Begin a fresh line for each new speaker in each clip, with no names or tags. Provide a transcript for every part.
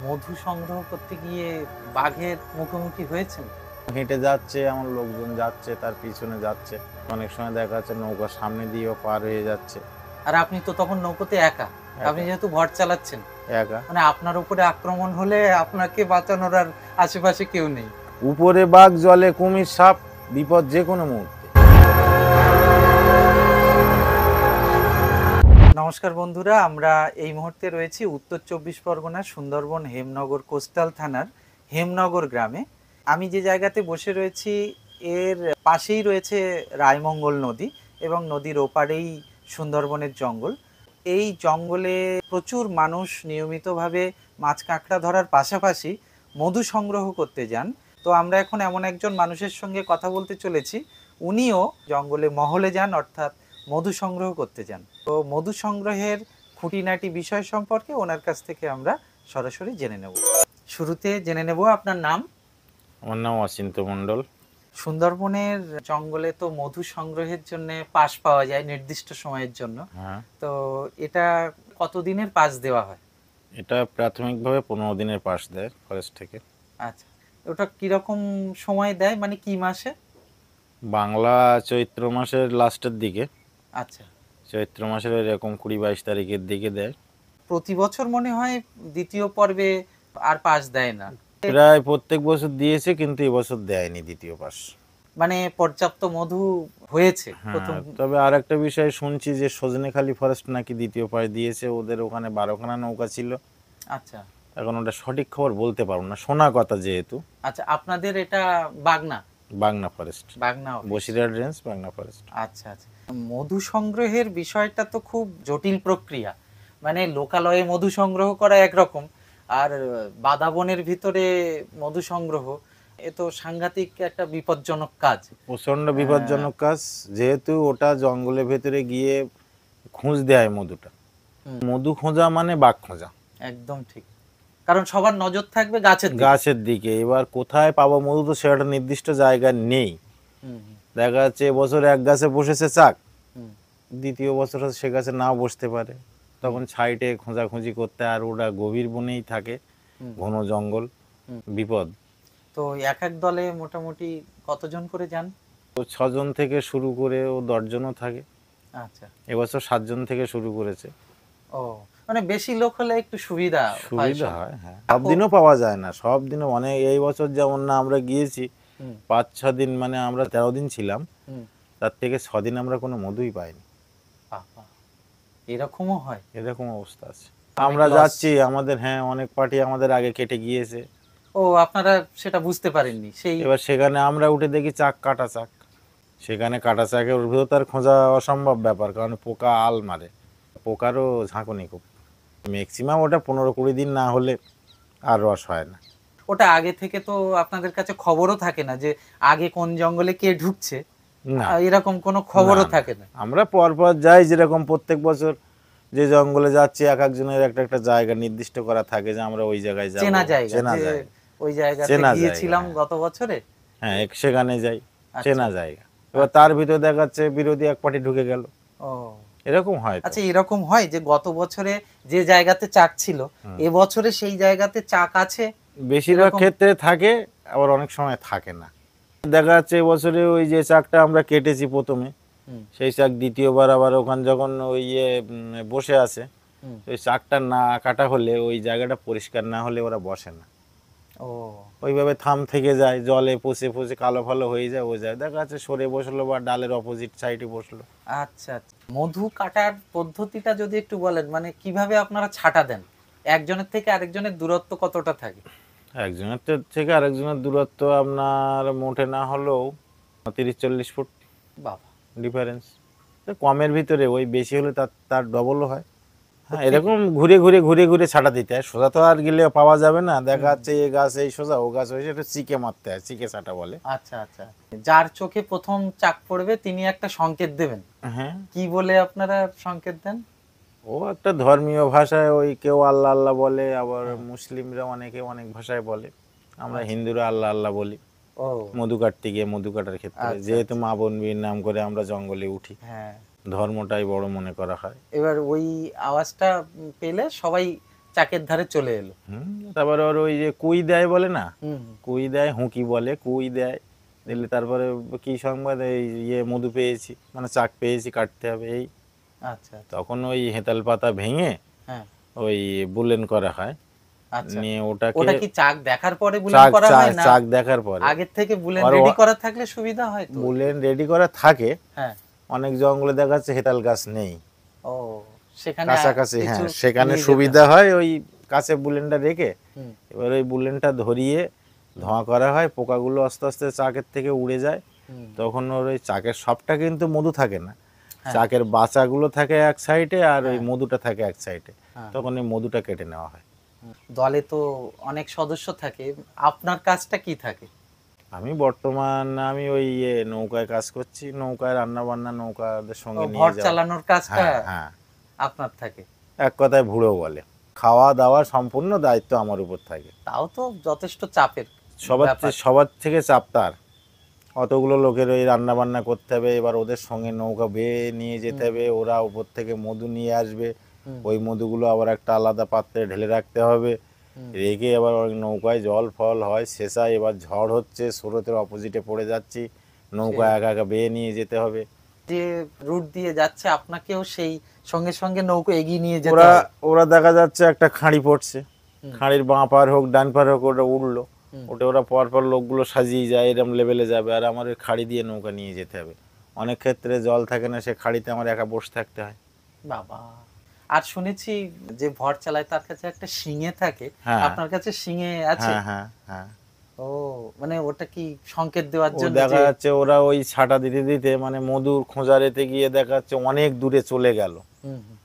মধু সংগ্রহ করতে গিয়ে বাঘের মুখোমুখি হয়েছেন?
হেঁটে যাচ্ছে, আমার লোকজন যাচ্ছে, তার পিছনে যাচ্ছে। অনেক সময় দেখা যাচ্ছে নৌকার সামনে দিয়েও পার হয়ে যাচ্ছে।
আর আপনি তো তখন নৌকোতে একা। আপনি
একা
যেহেতু ভর চালাচ্ছেন,
একা
মানে আপনার উপরে আক্রমণ হলে আপনাকে বাঁচানোর আর আশেপাশে কেউ নেই।
উপরে বাঘ, জলে কুমির, সাপ, বিপদ যে কোনো মুহূর্তে।
নমস্কার বন্ধুরা, আমরা এই মুহূর্তে রয়েছি উত্তর চব্বিশ পরগনার সুন্দরবন হেমনগর কোস্টাল থানার হেমনগর গ্রামে। আমি যে জায়গাতে বসে রয়েছি এর পাশেই রয়েছে রায়মঙ্গল নদী এবং নদীর ওপারেই সুন্দরবনের জঙ্গল। এই জঙ্গলে প্রচুর মানুষ নিয়মিতভাবে মাছ কাঁকড়া ধরার পাশাপাশি মধু সংগ্রহ করতে যান। তো আমরা এখন এমন একজন মানুষের সঙ্গে কথা বলতে চলেছি, উনিও জঙ্গলে মহলে যান, অর্থাৎ মধু সংগ্রহ করতে যান। তো মধু সংগ্রহের খুঁটিনাটি বিষয় সম্পর্কে ওনার কাছ থেকে আমরা সরাসরি জেনে নেব। শুরুতে জেনে নেব আপনার নাম।
আমার নাম অচিন্ত মণ্ডল।
সুন্দরবনের জঙ্গলে তো মধু সংগ্রহের জন্য পাস পাওয়া যায় নির্দিষ্ট সময়ের জন্য।
হ্যাঁ,
তো এটা কতদিনের পাস দেওয়া হয়?
এটা প্রাথমিকভাবে 15 দিনের পাস দেয় ফরেস্ট থেকে।
আচ্ছা, ওটা কিরকম সময় দেয়, মানে কি মাসে?
বাংলা চৈত্র মাসের লাস্টের দিকে,
আচ্ছা,
চৈত্র মাসের এরকম 20-22 তারিখের দিকে দেয়।
প্রতি বছর মনে হয় দ্বিতীয় পর্বে আর পাস দেয় না।
প্রায় প্রত্যেক বছর দিয়েছে, কিন্তু এবছর দেয়নি দ্বিতীয় পাস।
মানে পর্যাপ্ত মধু হয়েছে প্রথম।
হ্যাঁ, তবে আর একটা বিষয় শুনছি যে সজনেখালি ফরেস্ট নাকি দ্বিতীয় পাস দিয়েছে। ওদের ওখানে 12খানা নৌকা ছিল।
আচ্ছা
এখন ওটা সঠিক খবর বলতে পারবো না, শোনা কথা যেহেতু।
আচ্ছা, আপনাদের এটা Bagna?
Bagna forest,
Bagna office.
Basirhat range, Bagna forest.
আচ্ছা আচ্ছা, মধু সংগ্রহের বিষয়টা তো খুব জটিল প্রক্রিয়া। মানে লোকালয়ে মধু সংগ্রহ করা একরকম, আর বাদাবনের ভিতরে মধু সংগ্রহ, এ তো সাংঘাতিক একটা বিপজ্জনক কাজ।
প্রচন্ড বিপজ্জনক কাজ, যেহেতু ওটা জঙ্গলের ভেতরে গিয়ে খোঁজ দেয় মধুটা।
হুম।
মধু খোঁজা মানে বাঘ খোঁজা।
একদম ঠিক, কারণ সবার নজর থাকবে গাছের দিকে।
গাছের দিকে। এবার কোথায় পাবো মধু, তো সেটা নির্দিষ্ট জায়গা নেই।
হুম হুম,
দেখা যাচ্ছে এবছর এক গাছে বসেছে চাক,
হুম,
দ্বিতীয় বছর হয়তো সে গাছে নাও বসতে পারে। তখন সাইডে খোঁজাখুঁজি করতে, আর ওটা গভীর বনেই থাকে,
হুম,
ঘন জঙ্গল,
হুম।
বিপদ।
তো এক এক দলে মোটামুটি কতজন করে যান?
তো 6জন থেকে শুরু করে ও 10জনও থাকে।
আচ্ছা,
এবছর 7জন থেকে শুরু করেছে।
ও মানে বেশি লোক হলে একটু সুবিধা হয়
সুবিধা
সব।
হয়, হ্যাঁ। সব দিনও পাওয়া যায় না, সব দিনও অনেক। এই বছর যেমন না, আমরা গিয়েছি
হুম
5-6 দিন, মানে আমরা 13 দিন ছিলাম,
হুম,
তার থেকে 6 দিন আমরা কোনো মধুই পাইনি।
বাবা, এরকমও হয়?
এরকম অবস্থা আছে।
অনেক
আমরা
loss।
যাচ্ছি, আমাদের, হ্যাঁ, অনেক পার্টি আমাদের আগে কেটে গিয়েছে।
ও, আপনারা সেটা বুঝতে পারেননি সেই?
এবার সেখানে আমরা উঠে দেখি চাক, কাটা চাক। সেখানে কাটা চাকের ভিতর তার খোঁজা অসম্ভব ব্যাপার, কারণ পোকা আল মারে, পোকারও ঝাঁকুনি খুব। ম্যাক্সিমাম ওটা 15-20 দিন না হলে আর রস হয় না।
ওটা আগে থেকে তো আপনাদের কাছে খবরও থাকে না যে আগে কোন জঙ্গলে কে ঢুকছে?
না,
এরকম কোনো খবরও
না, না।
থাকে না?
আমরা পরপর যাই, যেরকম প্রত্যেক বছর যে জঙ্গলে যাচ্ছি, এক একজনের একটা একটা জায়গা নির্দিষ্ট করা থাকে যে আমরা ওই জায়গায় যাব।
চেনা জায়গা,
চেনা
যে
জায়গা,
ওই জায়গাতে
চেনা
গিয়েছিলাম
জায়গা,
গত বছরে।
হ্যাঁ, সেখানে যাই,
আচ্ছা
চেনা জায়গা। এবার তার ভিতরে দেখাচ্ছে বিরোধী এক পার্টি ঢুকে গেল,
ও
এরকম হয় তো।
আচ্ছা, এরকম হয় যে গত বছরে যে জায়গাতে চাক ছিল এবছরে সেই জায়গাতে চাক আছে?
বেশিরভাগ
এরকম?
ক্ষেত্রে থাকে, আবার অনেক সময় থাকে না। দেখা যাচ্ছে এবছরে ওই যে চাকটা আমরা কেটেছি প্রথমে,
হুম
সেই চাক দ্বিতীয়বার আবার ওখানে যখন ওই বসে আছে,
হুম,
ওই চাকটা না কাটা হলে, ওই জায়গাটা পরিষ্কার না হলে ওরা বসে না।
ও
ওইভাবে থাম থেকে যায়, জলে পচে পচে কালো ফালো হয়ে যায়। ও যায়, দেখা যাচ্ছে সরে বসলো বা ডালের অপোজিট সাইডে বসলো।
আচ্ছা আচ্ছা, মধু কাটার পদ্ধতিটা যদি একটু বলেন, মানে কিভাবে আপনারা ছাটা দেন? একজনের থেকে আরেকজনের দূরত্ব কতটা থাকে?
একজনের থেকে আরেকজনের দূরত্ব আপনার মোটে না হলেও 30-40 ফুট
বাবা,
ডিফারেন্স। কমের ভিতরে, ওই বেশি হলে তার তার ডবলও হয়। হ্যাঁ,
প্রত্যেক-
এরকম ঘুরে ঘুরে ঘুরে ঘুরে ছাটা দিতে হয়। সোজা তো আর গেলে পাওয়া যাবে না। দেখা যাচ্ছে এই গাছ এই সোজা, ও গাছ হয়েছে, একটু চিকে মারতে হয়, চিকে ছাটা বলে।
আচ্ছা আচ্ছা, যার চোখে প্রথম চাক পড়বে তিনি একটা সংকেত দেবেন।
হ্যাঁ,
কি বলে আপনারা সংকেত দেন?
ও একটা ধর্মীয় ভাষায়, ওই কেউ আল্লাহ আল্লাহ বলে, আবার
হ্যাঁ।
মুসলিমরা অনেকে অনেক ভাষায় বলে। আমরা
আচ্ছা।
হিন্দুরা আল্লাহ আল্লাহ বলি।
ও
মধু কাটতে গিয়ে, মধু কাটার ক্ষেত্রে,
আচ্ছা
যেহেতু
আচ্ছা,
মা বোন বীর নাম করে আমরা জঙ্গলে উঠি,
হ্যাঁ।
ধর্মটাই বড় মনে করা হয়।
এবার ওই আওয়াজটা পেলে সবাই চাকের ধারে চলে এলো।
তারপরে ওর ওই যে কুই দেয় বলে না,
হুম।
কুই দেয়, হুঁকি বলে, কুই দেয় দিলে তারপরে কি সংবাদ, এই মধু পেয়েছি, মানে চাক পেয়েছি, কাটতে হবে এই।
আচ্ছা আচ্ছা।
তখন ওই হেতাল পাতা ভেঙে
হ্যাঁ।
ওই বুলেন করা হয়,
আচ্ছা,
নিয়ে ওটাকে
ওটা কি চাক দেখার পরে বুলেন
চাক
করা
চাক
হয় না
চাক দেখার পরে
আগের থেকে বুলেন
আর
রেডি করা থাকলে সুবিধা হয় তো?
বুলেন রেডি করা থাকে।
হ্যাঁ।
অনেক জঙ্গলে দেখা যাচ্ছে হেতাল গাছ নেই,
ও, সেখানে
কাছাকাছি,
কিছু
হ্যাঁ, সেখানে
নিয়ে যেতে
সুবিধা হয় ওই কাছে বুলেনটা রেখে
হুম।
এবার ওই বুলেনটা ধরিয়ে ধোঁয়া করা হয়, পোকাগুলো আস্তে আস্তে চাকের থেকে উড়ে যায়।
হুম।
তখন ওর ওই চাকের সবটা কিন্তু মধু থাকে না,
হ্যাঁ।
চাকের বাচাগুলো থাকে এক সাইডে আর ওই
হ্যাঁ।
মধুটা থাকে এক সাইডে,
হ্যাঁ।
তখন ওই মধুটা কেটে নেওয়া হয়।
দলে তো অনেক সদস্য থাকে, আপনার কাজটা কি থাকে?
আমি ওই নৌকায় কাজ করছি, নৌকায় রান্না বান্না নৌকাদের
ও,
সঙ্গে নিয়ে
ভর
যাওয়া।
চালানোর কাজটা
হ্যাঁ হ্যাঁ,
আপনার থাকে।
এক কথায় ভুড়ো বলে। খাওয়া দাওয়া সম্পূর্ণ দায়িত্ব আমার উপর থাকে।
তাও তো যথেষ্ট চাপের ব্যাপার।
সবার থেকে চাপ তার। অতগুলো লোকের ওই রান্না বান্না করতে হবে, এবার ওদের সঙ্গে নৌকা বেয়ে নিয়ে যেতে হবে, ওরা উপর থেকে মধু নিয়ে আসবে,
হুম।
ওই মধুগুলো আবার একটা আলাদা পাত্রে ঢেলে রাখতে হবে,
হুম।
রেখে এবার ওই নৌকায় জল ফল হয় শেষায়, এবার ঝড় হচ্ছে, স্রোতের অপোজিটে পড়ে যাচ্ছি, নৌকা
সেই।
একা একা বেয়ে নিয়ে যেতে হবে।
যে রুট দিয়ে যাচ্ছে আপনাকেও সেই সঙ্গে সঙ্গে নৌকো এগিয়ে নিয়ে যেতে
ওরা
হবে।
ওরা দেখা যাচ্ছে একটা খাঁড়ি পড়ছে,
হুম।
খাঁড়ির বাঁ পার হোক ডান পার হোক ওটা উঠলো,
হুম।
ওটা ওরা পরপর লোকগুলো সাজিয়ে যায়, এরম লেভেলে যাবে, আর আমার ওই খাঁড়ি দিয়ে নৌকা নিয়ে যেতে হবে। অনেক ক্ষেত্রে জল থাকে না, সে খাঁড়িতে আমার একা বসে থাকতে হয়।
বাবা, আর শুনেছি যে ভর চালায় তার কাছে একটা শিঙে থাকে,
হ্যাঁ
আপনার কাছে শিঙে আছে?
হ্যাঁ হ্যাঁ হ্যাঁ।
ও, মানে ওটা কি সংকেত দেওয়ার
ও
জন্য
দেখা
যে?
যাচ্ছে ওরা ওই ছাটা দিতে দিতে মানে মধুর খোঁজা রেতে গিয়ে দেখা যাচ্ছে অনেক দূরে চলে গেল,
হুম হুম।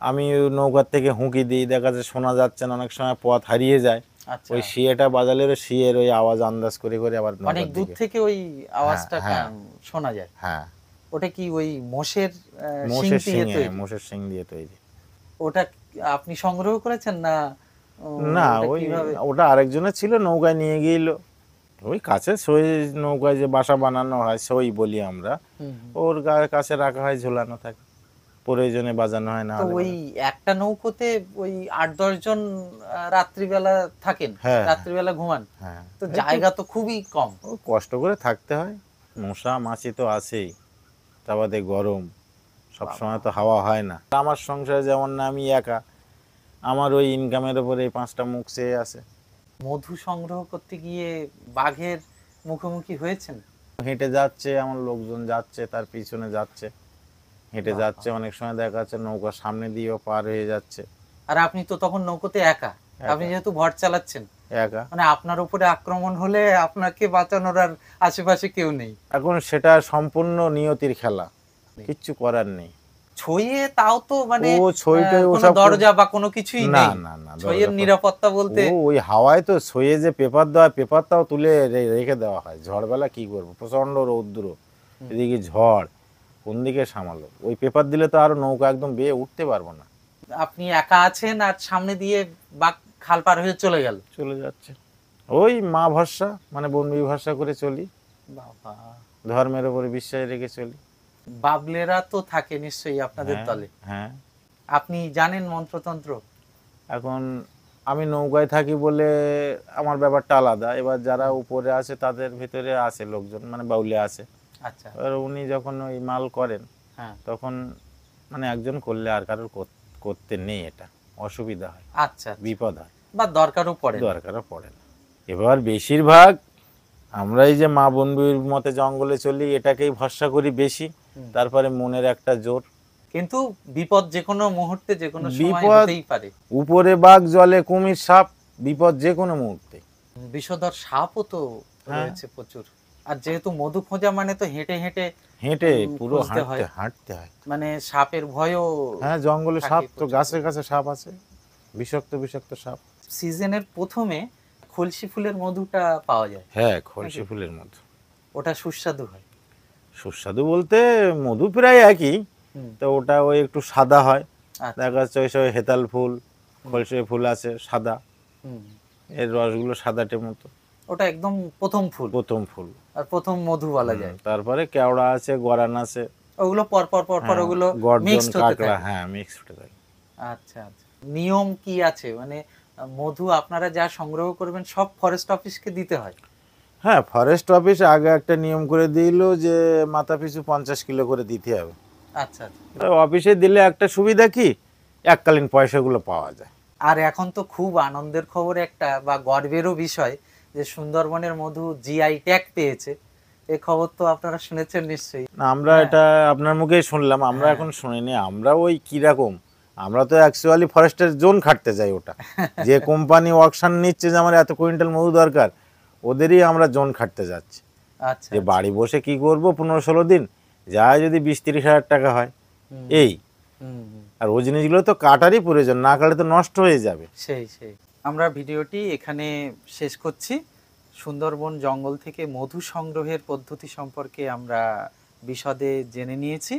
আমি ওই নৌকার থেকে হুঁকি দিই, দেখা যাচ্ছে শোনা যাচ্ছে না, অনেক সময় পথ হারিয়ে যায়,
আচ্ছা,
ওই শিয়েটা বাজালে ওই শিয়ের ওই আওয়াজ আন্দাজ করে করে আবার
অনেক
নৌকার
দূর
দিকে।
থেকে ওই আওয়াজটা
হ্যাঁ
শোনা যায়।
হ্যাঁ।
ওটা কি ওই মোষের শিং
মোষের
দিয়ে
শিঙে,
তৈরি?
মোষের শিং দিয়ে তৈরি।
ওটা আপনি সংগ্রহ করেছেন না?
না,
ওটা
ওই
কিভাবে?
ওটা আরেকজনের ছিল, নৌকায় নিয়ে গিয়েছিল, ওই কাছে সই, নৌকায় যে বাসা বানানো হয় সই বলি আমরা,
হুম হুম।
ওর কাছে রাখা হয়, ঝোলানো থাকে, প্রয়োজনে বাজানো হয়, না
তো
হলে
ওই একটা নৌকোতে ওই ৮-১০ জন রাত্রিবেলা থাকেন,
হ্যাঁ
রাত্রিবেলা ঘুমান,
হ্যাঁ।
তো জায়গা তো খুবই কম।
ও কষ্ট করে থাকতে হয়, মশা মাছি তো আছেই, তা বাদে গরম, সবসময় তো হাওয়া হয় না। আমার সংসারে যেমন না আমি একা, আমার ওই ইনকামের উপরে এই 5টা মুখ চেয়ে আছে।
মধু সংগ্রহ করতে গিয়ে বাঘের মুখোমুখি হয়েছেন?
হেঁটে যাচ্ছে, আমার লোকজন যাচ্ছে, তার পিছনে যাচ্ছে, হেঁটে
বাবা।
যাচ্ছে, অনেক সময় দেখা যাচ্ছে নৌকার সামনে দিয়েও পার হয়ে যাচ্ছে।
আর আপনি তো তখন নৌকোতে একা, আপনি
একা
যেহেতু ভর চালাচ্ছেন,
একা।
মানে আপনার উপরে আক্রমণ হলে আপনাকে বাঁচানোর আর আশেপাশে কেউ নেই।
এখন সেটা সম্পূর্ণ নিয়তির খেলা, কিচ্ছু করার নেই।
ছইয়ে তাও তো মানে
ও ছইটই
কোনো
ওসব
দরজা বা কোনো কিছুই
না
নেই।
না না,
ছইয়ের
দরজা
নিরাপত্তা বলতে
ও ওই হাওয়ায় তো ছয়ে যে পেপার দেওয়া, পেপারটাও তুলে রেখে দেওয়া হয়, ঝড়বেলা কি করবো, প্রচন্ড রৌদ্র, এদিকে ঝড়, কোন দিকে সামালো, ওই পেপার দিলে তো আরো নৌকা একদম বেয়ে উঠতে পারবো না।
আপনি একা আছেন আর সামনে দিয়ে বাঘ খাল পার হয়ে চলে গেল।
চলে যাচ্ছে, ওই মা ভরসা, মানে বন্ধু ভরসা করে চলি,
বাবা,
ধর্মের উপরে বিশ্বাস রেখে চলি।
বাবলেরা তো থাকে নিশ্চয়ই আপনাদের
হ্যাঁ
দলে,
হ্যাঁ।
আপনি জানেন মন্ত্রতন্ত্র?
এখন আমি নৌকায় থাকি বলে আমার ব্যাপারটা আলাদা, এবার যারা উপরে আছে তাদের ভিতরে আছে লোকজন, মানে বাউলে আছে,
আচ্ছা।
এবার উনি যখন ওই মাল করেন
হ্যাঁ।
তখন মানে একজন করলে আর কারোর করতে নেই, এটা অসুবিধা হয়,
আচ্ছা,
বিপদ হয়,
বা দরকারও পড়ে না।
দরকারও পড়ে না। এবার বেশিরভাগ আমরা এই যে মা বন্ধুর মতে জঙ্গলে চলি, এটাকেই ভরসা করি বেশি, তারপরে মনের একটা জোর।
কিন্তু বিপদ যে কোনো মুহূর্তে যে কোনো সময়
বিপদ
হতেই পারে।
উপরে বাঘ, জলে কুমির, সাপ, বিপদ যে কোনো মুহূর্তে।
বিষধর সাপও তো
হ্যাঁ।
রয়েছে প্রচুর। আর যেহেতু মধু খোঁজা মানে তো হেঁটে হেঁটে
হেঁটে পুরো
খুঁজতে হয়,
হাঁটতে হয়।
মানে সাপের ভয়ও।
হ্যাঁ, জঙ্গলে
থাকে
সাপ তো,
প্রচুর।
গাছের কাছে সাপ আছে, বিষাক্ত বিষাক্ত সাপ।
সিজনের প্রথমে খলসি ফুলের মধুটা পাওয়া যায়,
হ্যাঁ, খলসি ফুলের মধু,
ওটা সুস্বাদু হয়।
সুস্বাদু বলতে মধু প্রায় একই, তো ওটা ওই একটু সাদা হয়,
আচ্ছা।
দেখা যাচ্ছে ওই সব হেতাল ফুল, খলসি ফুল আছে সাদা, এর রসগুলো সাদাটে মতো।
ওটা একদম প্রথম ফুল,
প্রথম ফুল
আর প্রথম মধু বলা যায়।
তারপরে কেওড়া আছে, গরান আছে,
ওগুলো পর পর পর পর ওগুলো
গর্জন,
মিক্সড হতে
কাঁকড়া,
থাকে।
হ্যাঁ মিক্স হতে থাকে।
আচ্ছা আচ্ছা। নিয়ম কি আছে, মানে মধু আপনারা যা সংগ্রহ করবেন সব ফরেস্ট অফিসকে দিতে হয়?
হ্যাঁ, ফরেস্ট অফিস আগে একটা নিয়ম করে দিল যে মাথা পিছু 50 কিলো করে দিতে হবে।
আচ্ছা আচ্ছা।
তো অফিসে দিলে একটা সুবিধা কি, এককালীন পয়সাগুলো পাওয়া যায়।
আর এখন তো খুব আনন্দের খবর একটা বা গর্বেরও বিষয় যে সুন্দরবনের মধু জিআই ট্যাগ পেয়েছে। এই খবর তো আপনারা শুনেছেন নিশ্চয়ই।
না, আমরা
হ্যাঁ।
এটা আপনার মুখেই শুনলাম, আমরা
হ্যাঁ।
এখন শুনিনি। আমরা ওই কিরকম, আমরা তো অ্যাকচুয়ালি ফরেস্টের জোন খাটতে যাই ওটা। যে কোম্পানি অকশন নিচ্ছে যে আমার এত কুইন্টাল মধু দরকার, ওদেরই আমরা জোন খাটতে যাচ্ছি।
আচ্ছা
যে
আচ্ছা।
বাড়ি বসে কি করব 15-16 দিন, যায় যদি 20-30 হাজার টাকা হয়
হুম,
এই।
হুম, হুম।
আর ওই জিনিসগুলো তো কাটারই প্রয়োজন, না কাটলে তো নষ্ট হয়ে যাবে।
সেই সেই। আমরা ভিডিওটি এখানে শেষ করছি। সুন্দরবন জঙ্গল থেকে মধু সংগ্রহের পদ্ধতি সম্পর্কে আমরা বিশদে জেনে নিয়েছি।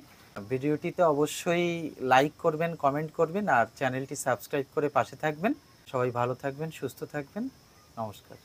ভিডিওটিতে অবশ্যই লাইক করবেন, কমেন্ট করবেন আর চ্যানেলটি সাবস্ক্রাইব করে পাশে থাকবেন। সবাই ভালো থাকবেন, সুস্থ থাকবেন। নমস্কার।